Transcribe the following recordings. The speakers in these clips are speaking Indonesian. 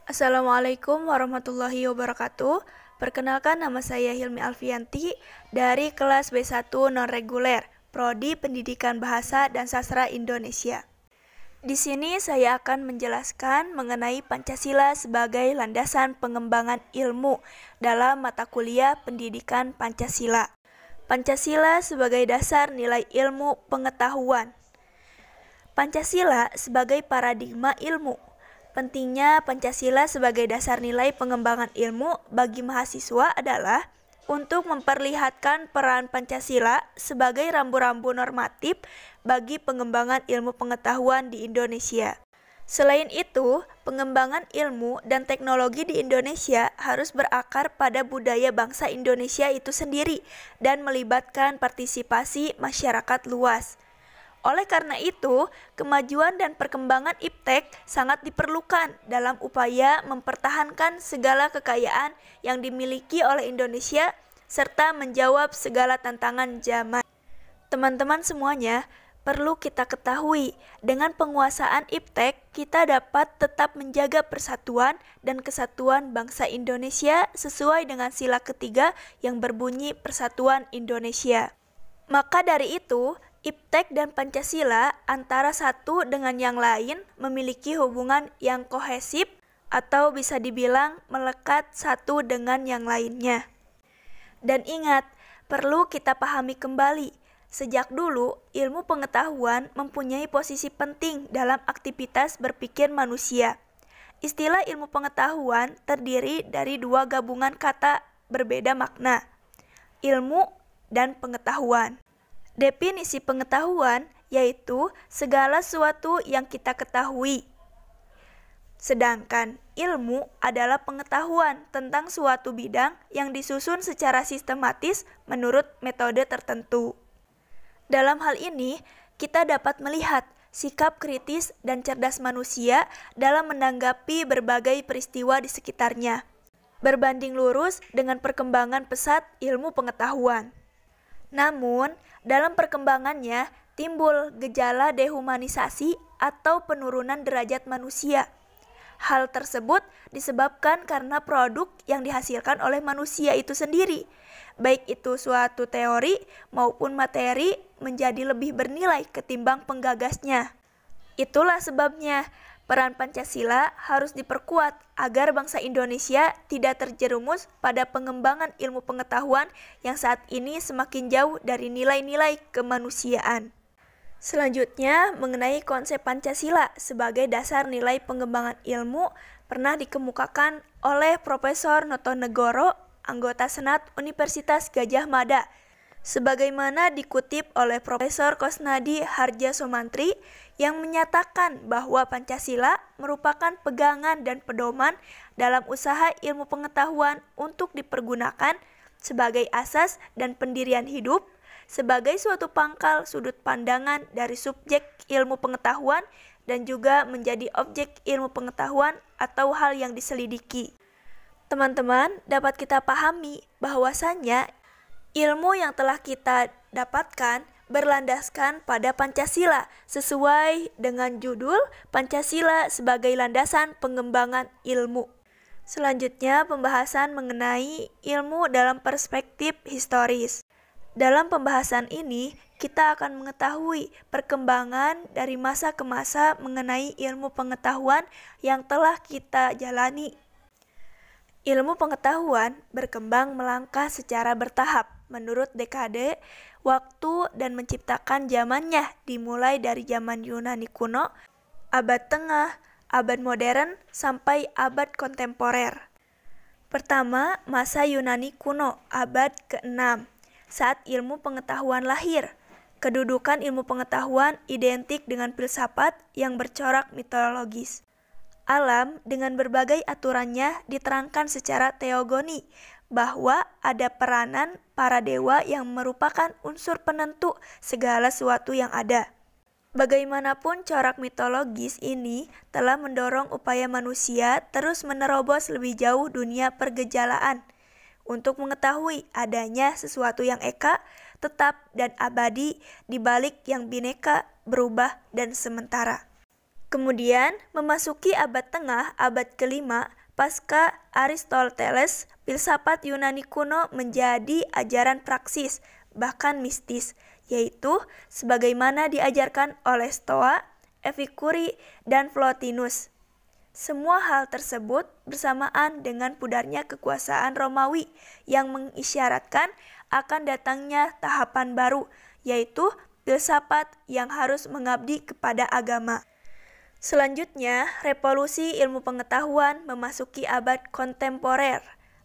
Assalamualaikum warahmatullahi wabarakatuh. Perkenalkan, nama saya Hilmi Alfianti dari kelas B1 non-reguler, Prodi Pendidikan Bahasa dan Sastra Indonesia. Di sini saya akan menjelaskan mengenai Pancasila sebagai landasan pengembangan ilmu dalam mata kuliah Pendidikan Pancasila. Pancasila sebagai dasar nilai ilmu pengetahuan. Pancasila sebagai paradigma ilmu. Pentingnya Pancasila sebagai dasar nilai pengembangan ilmu bagi mahasiswa adalah untuk memperlihatkan peran Pancasila sebagai rambu-rambu normatif bagi pengembangan ilmu pengetahuan di Indonesia. Selain itu, pengembangan ilmu dan teknologi di Indonesia harus berakar pada budaya bangsa Indonesia itu sendiri dan melibatkan partisipasi masyarakat luas. Oleh karena itu, kemajuan dan perkembangan IPTEK sangat diperlukan dalam upaya mempertahankan segala kekayaan yang dimiliki oleh Indonesia serta menjawab segala tantangan zaman. Teman-teman semuanya, perlu kita ketahui, dengan penguasaan IPTEK kita dapat tetap menjaga persatuan dan kesatuan bangsa Indonesia sesuai dengan sila ketiga yang berbunyi Persatuan Indonesia. Maka dari itu, IPTEK dan Pancasila antara satu dengan yang lain memiliki hubungan yang kohesif atau bisa dibilang melekat satu dengan yang lainnya. Dan ingat, perlu kita pahami kembali, sejak dulu ilmu pengetahuan mempunyai posisi penting dalam aktivitas berpikir manusia. Istilah ilmu pengetahuan terdiri dari dua gabungan kata berbeda makna, ilmu dan pengetahuan. Definisi pengetahuan yaitu segala sesuatu yang kita ketahui. Sedangkan ilmu adalah pengetahuan tentang suatu bidang yang disusun secara sistematis menurut metode tertentu. Dalam hal ini, kita dapat melihat sikap kritis dan cerdas manusia dalam menanggapi berbagai peristiwa di sekitarnya, berbanding lurus dengan perkembangan pesat ilmu pengetahuan. Namun, dalam perkembangannya timbul gejala dehumanisasi atau penurunan derajat manusia. Hal tersebut disebabkan karena produk yang dihasilkan oleh manusia itu sendiri, baik itu suatu teori maupun materi, menjadi lebih bernilai ketimbang penggagasnya. Itulah sebabnya peran Pancasila harus diperkuat agar bangsa Indonesia tidak terjerumus pada pengembangan ilmu pengetahuan yang saat ini semakin jauh dari nilai-nilai kemanusiaan. Selanjutnya, mengenai konsep Pancasila sebagai dasar nilai pengembangan ilmu pernah dikemukakan oleh Profesor Notonegoro, anggota Senat Universitas Gadjah Mada, sebagaimana dikutip oleh Profesor Kosnadi Hardjasomantri yang menyatakan bahwa Pancasila merupakan pegangan dan pedoman dalam usaha ilmu pengetahuan untuk dipergunakan sebagai asas dan pendirian hidup, sebagai suatu pangkal sudut pandangan dari subjek ilmu pengetahuan dan juga menjadi objek ilmu pengetahuan atau hal yang diselidiki. Teman-teman, dapat kita pahami bahwasannya ilmu yang telah kita dapatkan berlandaskan pada Pancasila sesuai dengan judul Pancasila sebagai landasan pengembangan ilmu. Selanjutnya, pembahasan mengenai ilmu dalam perspektif historis. Dalam pembahasan ini, kita akan mengetahui perkembangan dari masa ke masa mengenai ilmu pengetahuan yang telah kita jalani. Ilmu pengetahuan berkembang melangkah secara bertahap menurut dekade, waktu, dan menciptakan zamannya dimulai dari zaman Yunani kuno, abad tengah, abad modern, sampai abad kontemporer. Pertama, masa Yunani kuno, abad ke-6, saat ilmu pengetahuan lahir. Kedudukan ilmu pengetahuan identik dengan filsafat yang bercorak mitologis. Alam dengan berbagai aturannya diterangkan secara teogoni, bahwa ada peranan para dewa yang merupakan unsur penentu segala sesuatu yang ada. Bagaimanapun corak mitologis ini telah mendorong upaya manusia terus menerobos lebih jauh dunia pergejalaan untuk mengetahui adanya sesuatu yang eka, tetap dan abadi di balik yang bineka, berubah dan sementara. Kemudian, memasuki abad tengah, abad kelima, pasca Aristoteles, filsafat Yunani kuno menjadi ajaran praksis, bahkan mistis, yaitu sebagaimana diajarkan oleh Stoa, Epikuri, dan Plotinus. Semua hal tersebut bersamaan dengan pudarnya kekuasaan Romawi yang mengisyaratkan akan datangnya tahapan baru, yaitu filsafat yang harus mengabdi kepada agama. Selanjutnya, revolusi ilmu pengetahuan memasuki abad kontemporer,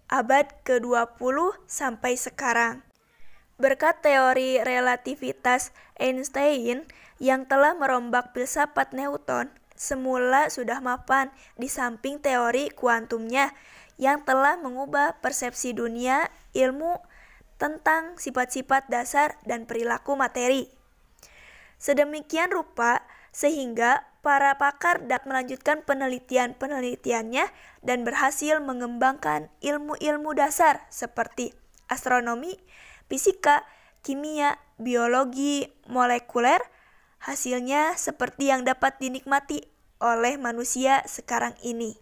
abad ke-20 sampai sekarang. Berkat teori relativitas Einstein yang telah merombak filsafat Newton, semula sudah mapan di samping teori kuantumnya yang telah mengubah persepsi dunia ilmu tentang sifat-sifat dasar dan perilaku materi. Sedemikian rupa sehingga para pakar dapat melanjutkan penelitiannya dan berhasil mengembangkan ilmu-ilmu dasar seperti astronomi, fisika, kimia, biologi molekuler. Hasilnya seperti yang dapat dinikmati oleh manusia sekarang ini.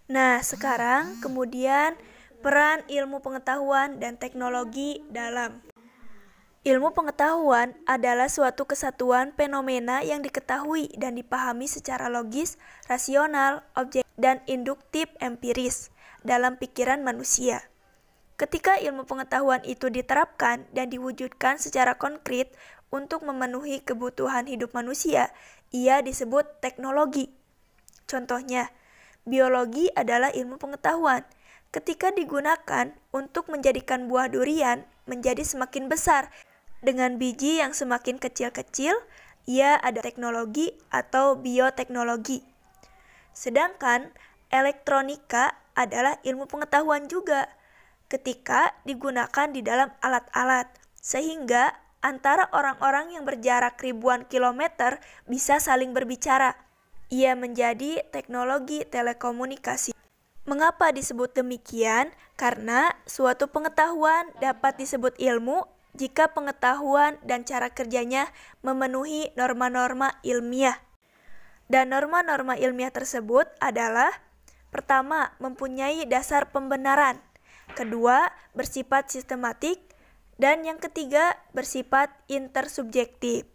Nah, sekarang kemudian peran ilmu pengetahuan dan teknologi dalam ilmu pengetahuan adalah suatu kesatuan fenomena yang diketahui dan dipahami secara logis, rasional, objektif, dan induktif empiris dalam pikiran manusia. Ketika ilmu pengetahuan itu diterapkan dan diwujudkan secara konkret untuk memenuhi kebutuhan hidup manusia, ia disebut teknologi. Contohnya, biologi adalah ilmu pengetahuan. Ketika digunakan untuk menjadikan buah durian menjadi semakin besar, dengan biji yang semakin kecil-kecil, ia ada teknologi atau bioteknologi. Sedangkan elektronika adalah ilmu pengetahuan juga ketika digunakan di dalam alat-alat, sehingga antara orang-orang yang berjarak ribuan kilometer bisa saling berbicara. Ia menjadi teknologi telekomunikasi. Mengapa disebut demikian? Karena suatu pengetahuan dapat disebut ilmu jika pengetahuan dan cara kerjanya memenuhi norma-norma ilmiah. Dan norma-norma ilmiah tersebut adalah: pertama, mempunyai dasar pembenaran, kedua, bersifat sistematik, dan yang ketiga, bersifat intersubjektif.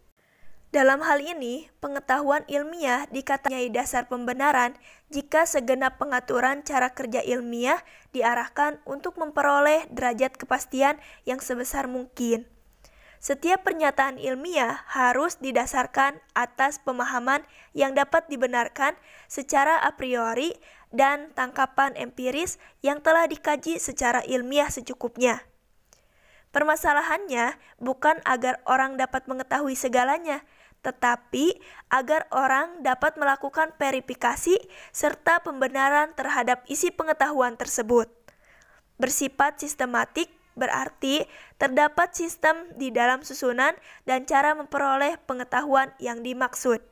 Dalam hal ini, pengetahuan ilmiah dikatakan dasar pembenaran jika segenap pengaturan cara kerja ilmiah diarahkan untuk memperoleh derajat kepastian yang sebesar mungkin. Setiap pernyataan ilmiah harus didasarkan atas pemahaman yang dapat dibenarkan secara a priori dan tangkapan empiris yang telah dikaji secara ilmiah secukupnya. Permasalahannya bukan agar orang dapat mengetahui segalanya, tetapi agar orang dapat melakukan verifikasi serta pembenaran terhadap isi pengetahuan tersebut. Bersifat sistematik berarti terdapat sistem di dalam susunan dan cara memperoleh pengetahuan yang dimaksud.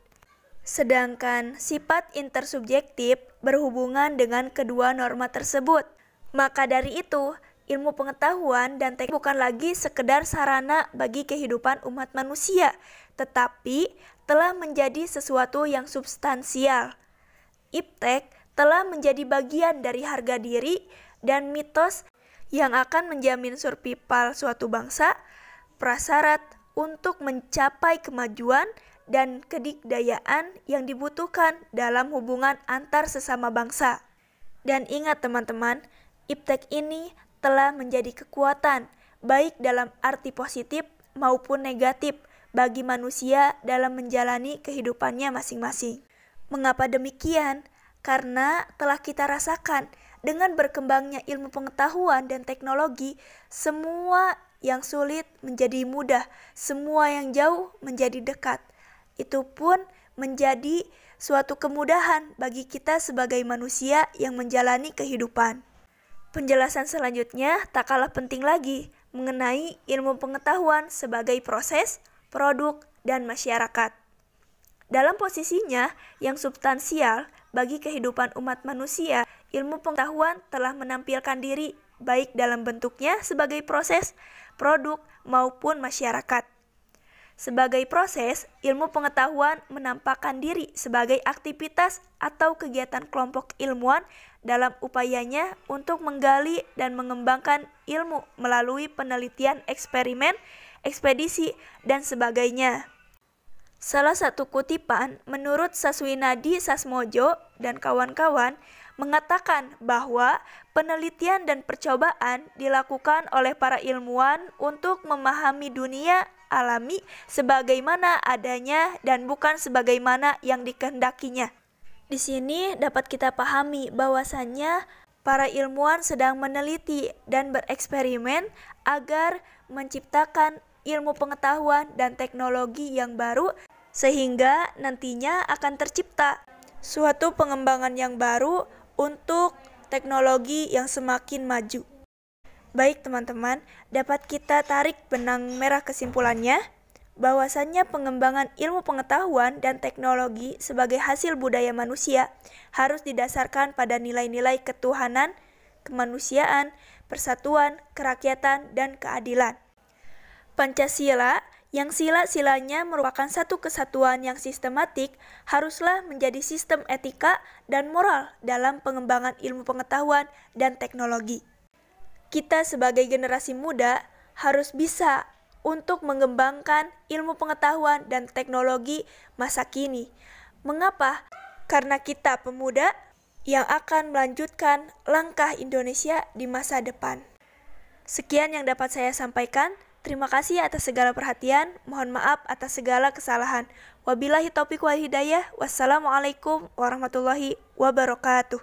Sedangkan sifat intersubjektif berhubungan dengan kedua norma tersebut. Maka dari itu, ilmu pengetahuan dan teknologi bukan lagi sekedar sarana bagi kehidupan umat manusia, tetapi telah menjadi sesuatu yang substansial. Iptek telah menjadi bagian dari harga diri dan mitos yang akan menjamin survival suatu bangsa, prasyarat untuk mencapai kemajuan dan kedikdayaan yang dibutuhkan dalam hubungan antar sesama bangsa. Dan ingat teman-teman, iptek ini telah menjadi kekuatan baik dalam arti positif maupun negatif bagi manusia dalam menjalani kehidupannya masing-masing. Mengapa demikian? Karena telah kita rasakan dengan berkembangnya ilmu pengetahuan dan teknologi, semua yang sulit menjadi mudah, semua yang jauh menjadi dekat. Itu pun menjadi suatu kemudahan bagi kita sebagai manusia yang menjalani kehidupan. Penjelasan selanjutnya tak kalah penting lagi mengenai ilmu pengetahuan sebagai proses, produk, dan masyarakat. Dalam posisinya yang substansial bagi kehidupan umat manusia, ilmu pengetahuan telah menampilkan diri baik dalam bentuknya sebagai proses, produk, maupun masyarakat. Sebagai proses, ilmu pengetahuan menampakkan diri sebagai aktivitas atau kegiatan kelompok ilmuwan dalam upayanya untuk menggali dan mengembangkan ilmu melalui penelitian eksperimen, ekspedisi, dan sebagainya. Salah satu kutipan menurut Saswinadi Sasmojo dan kawan-kawan mengatakan bahwa penelitian dan percobaan dilakukan oleh para ilmuwan untuk memahami dunia alami sebagaimana adanya dan bukan sebagaimana yang dikehendakinya. Di sini dapat kita pahami bahwasannya para ilmuwan sedang meneliti dan bereksperimen agar menciptakan ilmu pengetahuan dan teknologi yang baru sehingga nantinya akan tercipta suatu pengembangan yang baru untuk teknologi yang semakin maju. Baik teman-teman, dapat kita tarik benang merah kesimpulannya bahwasannya pengembangan ilmu pengetahuan dan teknologi sebagai hasil budaya manusia harus didasarkan pada nilai-nilai ketuhanan, kemanusiaan, persatuan, kerakyatan, dan keadilan. Pancasila yang sila-silanya merupakan satu kesatuan yang sistematik haruslah menjadi sistem etika dan moral dalam pengembangan ilmu pengetahuan dan teknologi. Kita sebagai generasi muda harus bisa untuk mengembangkan ilmu pengetahuan dan teknologi masa kini. Mengapa? Karena kita pemuda yang akan melanjutkan langkah Indonesia di masa depan. Sekian yang dapat saya sampaikan. Terima kasih atas segala perhatian, mohon maaf atas segala kesalahan. Wabillahi taufiq wal hidayah. Wassalamualaikum warahmatullahi wabarakatuh.